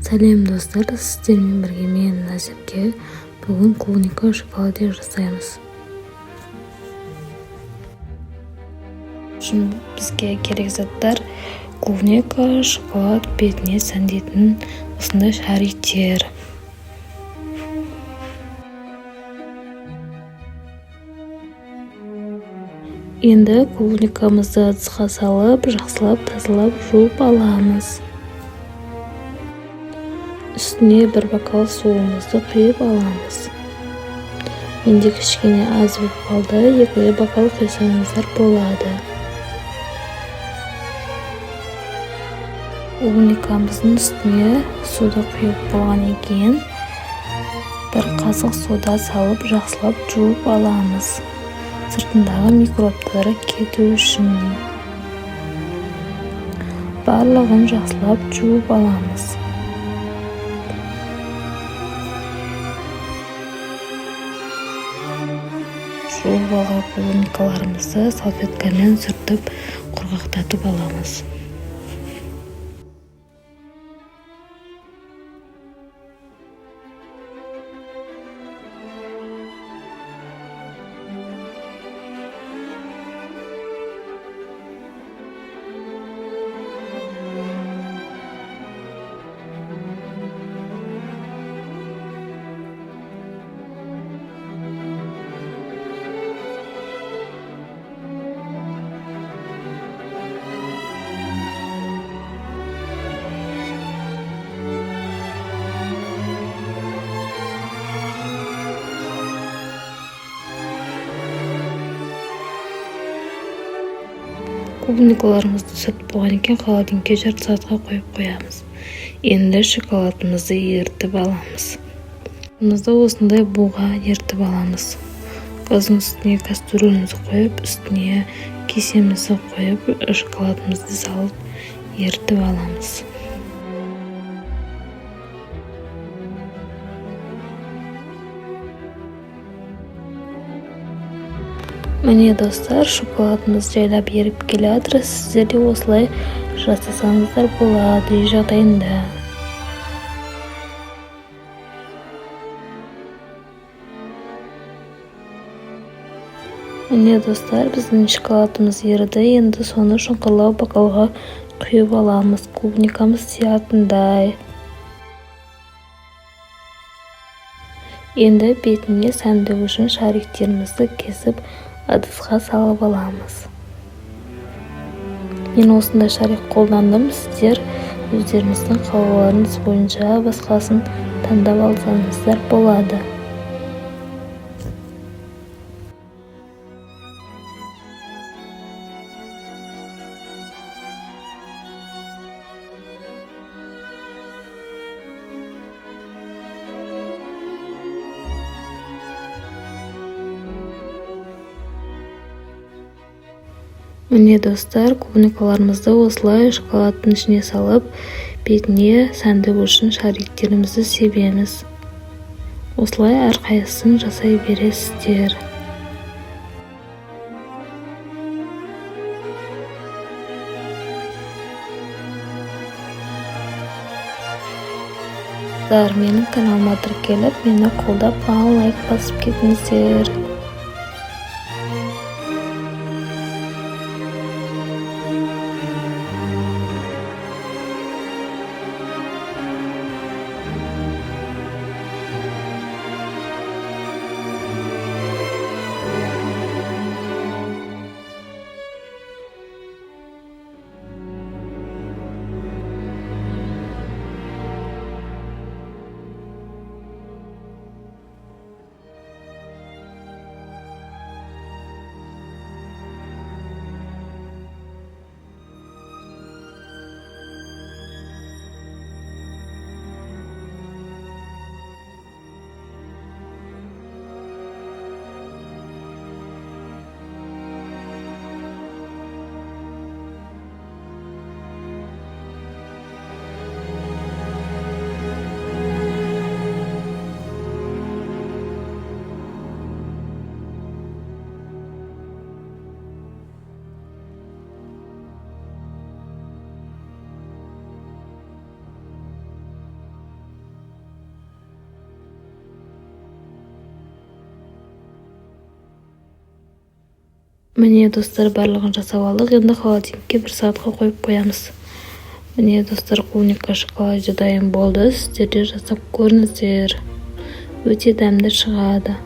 Сәлем достар, сіздермен бірге мен Назерке. Бүгін клубника шоколаде жасаймыз. Үшін бізге керек заттар: клубника, шоколад, бетіне сәндейтін осындай шариктер. Енді клубникамызды ыдысқа салып, жақсылап тазалап жуып аламыз. Үстіне бір бокал суымызды құйып аламыз. Менде кішкене аз болып қалды, 2 бокал құйсаңыздар болады. Клубникамыздың үстіне суды құйып болғаннан кейін бір қасық сода салып жақсылап жуып аламыз. Сыртындағы микробтары кету үшін барлығын жақсылап жуып аламыз. Жуып алған клубникаларымызды салфеткамен сүртіп құрғақтатып аламыз. Клубникаларымызды сүртіп болғаннан кейін холодильникке жарты сағатқа қойып қоямыз. Енді шоколадымызды ерітіп аламыз. Осындай буға ерітіп аламыз. Газдың үстіне кастрюлямызды қойып, үстіне кесемізді қойып, шоколадымызды салып ерітіп аламыз. Міне достар, шоколадымыз жайлап еріп келе жатыр. Сіздер де осылай жасасаңыздар болады үй жағдайында. Міне достар, біздің шоколадымыз еріді. Енді соны шұңқырлау бокалға құйып аламыз. Клубникамыз сиятындай. Енді бетіне сәндігі үшін шариктерімізді кесіп ыдысқа салып аламыз. Мен осындай шарик қолдандым. Сіздер өздеріңіздің қалауларыңыз бойынша басқасын таңдап алсаңыздар болады. Міне достар, клубникаларымызды осылай шоколадтың ішіне салып, бетіне сәндігі үшін шариктерімізді себеміз. Осылай әрқайсысын жасай бересіздер. Менің каналыма тіркеліп, мені қолдап, маған лайк басып кетіңіздер. Міне достар, барлығын жасап алдық. Енді холодильникке 1 сағатқа қойып қоямыз. Міне достар, клубника шоколады дайын болды. Сіздер де жасап көріңіздер. Өте дәмді шығады.